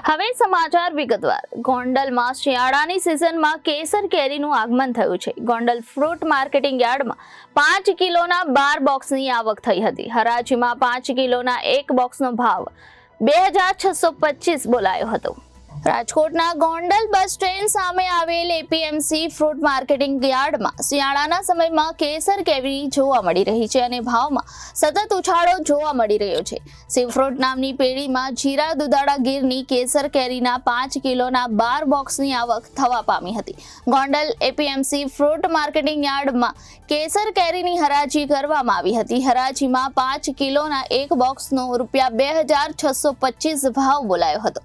હવે સમાચાર વિગતવાર. ગોંડલમાં શિયાળાની સિઝનમાં કેસર કેરીનું આગમન થયું છે. ગોંડલ ફ્રૂટ માર્કેટિંગ યાર્ડમાં 5 કિલોના 12 બોક્સની આવક થઈ હતી. હરાજીમાં 5 કિલોના એક બોક્સનો ભાવ 2625 બોલાયો હતો. રાજકોટના ગોંડલ બસ સ્ટેન્ડ સામે આવેલ એપીએમસી ફ્રૂટ માર્કેટિંગ યાર્ડમાં શિયાળાના સમયમાં કેસર કેરી જોવા મળી રહી છે અને ભાવમાં સતત ઉછાળો જોવા મળી રહ્યો છે. શિવ ફ્રૂટ નામની પેઢીમાં જીરા દુધાળા ગીરની કેસર કેરીના 5 કિલોના 12 બોક્સની આવક થવા પામી હતી. ગોંડલ એપીએમસી ફ્રૂટ માર્કેટિંગ યાર્ડમાં કેસર કેરીની હરાજી કરવામાં આવી હતી. હરાજીમાં 5 કિલોના એક બોક્સનો ₹2625 ભાવ બોલાયો હતો.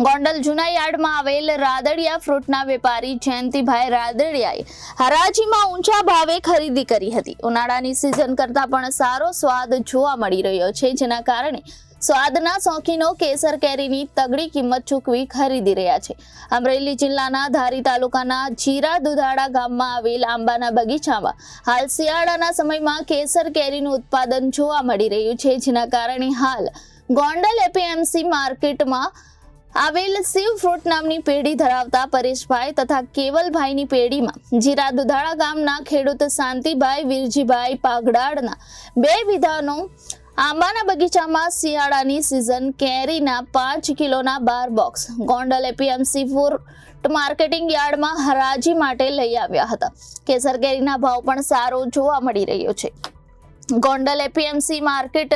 ગોંડલ જૂના યાર્ડમાં આવેલ રાદડિયા ફ્રૂટના વેપારી જયંતિભાઈ રાદડિયાએ હરાજીમાં ઊંચા ભાવે ખરીદી કરી હતી. ઉનાળાની સિઝન કરતાં પણ સારો સ્વાદ જોવા મળી રહ્યો છે, જેના કારણે સ્વાદના શોખીનો કેસર કેરીની તગડી કિંમત ચૂકવી ખરીદી રહ્યા છે. અમરેલી જિલ્લાના ધારી તાલુકાના જીરા દુધાળા ગામમાં આવેલ આંબાના બગીચામાં હાલ શિયાળાના સમયમાં કેસર કેરીનું ઉત્પાદન જોવા મળી રહ્યું છે, જેના કારણે હાલ ગોંડલ એપીએમસી માર્કેટમાં આવેલ શિવ ફ્રૂટ નામની પેઢી ધરાવતા પરેશભાઈ તથા કેવલભાઈની પેઢીમાં જીરા દુધાળા ગામના ખેડૂત શાંતિભાઈ વીરજીભાઈ પાગડાડના 2 વીઘાનો આંબાના બગીચામાં શિયાળાની સિઝન કેરીના 5 કિલોના 12 box Gondal APMC fruit marketing યાર્ડમાં હરાજી માટે લઈ આવ્યા હતા. કેસર કેરીના ભાવ પણ સારો જોવા મળી રહ્યો છે. ગોંડલ એપીએમસી માર્કેટ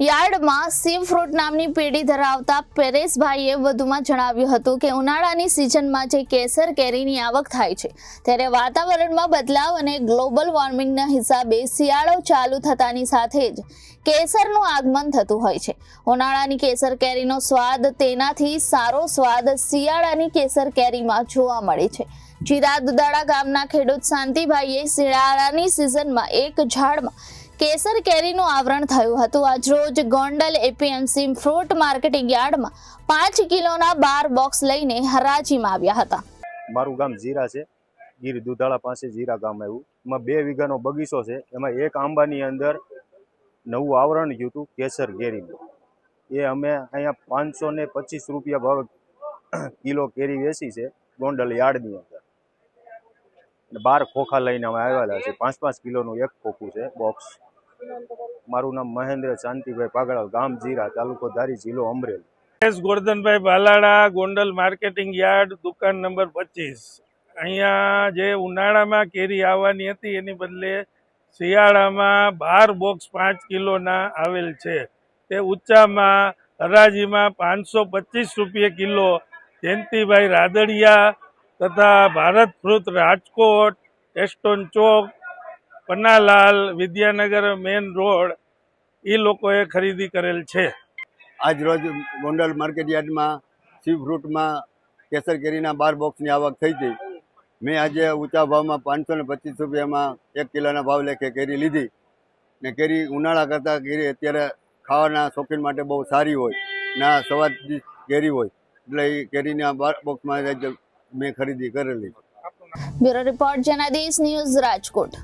યાર્ડમાં શિવ ફ્રૂટ નામની પેઢી ધરાવતા પરેશભાઈએ વધુમાં જણાવ્યું હતું કે ઉનાળાની સિઝનમાં જે કેસર કેરીની આવક થાય છે, ત્યારે વાતાવરણમાં બદલાવ અને ગ્લોબલ વોર્મિંગના હિસાબે શિયાળો ચાલુ થતાની સાથે જ કેસરનું આગમન થતું હોય છે. ઉનાળાની કેસર કેરીનો સ્વાદ તેનાથી સારો સ્વાદ શિયાળાની કેસર કેરીમાં જોવા મળે છે. જીરા દુધાળા ગામના ખેડૂત શાંતિભાઈએ શિયાળાની સિઝનમાં એક ઝાડમાં કેસર કેરીનું આવરણ થયું હતું. આજરોજ ગોંડલ એપીએમસી ફ્રૂટ માર્કેટિંગ યાર્ડમાં 5 કિલોના 12 બોક્સ લઈને હરાજીમાં આવ્યા હતા. મારું ગામ જીરા છે, ગીર દુધાળા પાસે જીરા ગામ આવ્યું. એમાં 2 વીઘાનો બગીચો છે. એમાં એક આંબાની અંદર નવું આવરણ થયું હતું કેસર કેરીનું. એ અમે અહીંયા 525 રૂપિયા ભાવે કિલો કેરી વેચી છે ગોંડલ યાર્ડની અંદર. 12 ખોખા લઈને અમે આવેલા છે. 5-5 કિલોનું એક ખોખું છે બોક્સ. મારું નામ મહેન્દ્ર શાંતિભાઈ પાગડા, ગામ જીરા, તાલુકો ધારી, જિલ્લો Amreli. S Gordhanbhai Balada, Gondal marketing yard, દુકાન નંબર 25. અહીંયા જે ઉનાળામાં કેરી આવવાની હતી એની બદલે શિયાળામાં 12 બોક્સ 5 કિલોના આવેલ છે. તે ઊંચામાં હરાજીમાં 525 રૂપિયા કિલો જયંતિભાઈ રાદડિયા તથા ભારત ફ્રૂટ રાજકોટ, એસ્ટોન ચોક, પન્નાલાલ, વિદ્યાનગર મેન રોડ એ લોકોએ ખરીદી કરેલ છે. આજ રોજ ગોંડલ માર્કેટ યાર્ડમાં શિવ ફ્રૂટમાં કેસર કેરીના 12 બોક્સની આવક થઈ હતી. મેં આજે ઊંચા ભાવમાં 525 રૂપિયામાં 1 કિલોના ભાવ લેખે કેરી લીધી. ને કેરી ઉનાળા કરતાં કેરી અત્યારે ખાવાના શોખીન માટે બહુ સારી હોય ના સ્વાદિષ્ટ કેરી હોય, એટલે એ કેરીના 12 બોક્સમાં મેં ખરીદી કરેલી. Bureau report Janadesh news, Rajkot.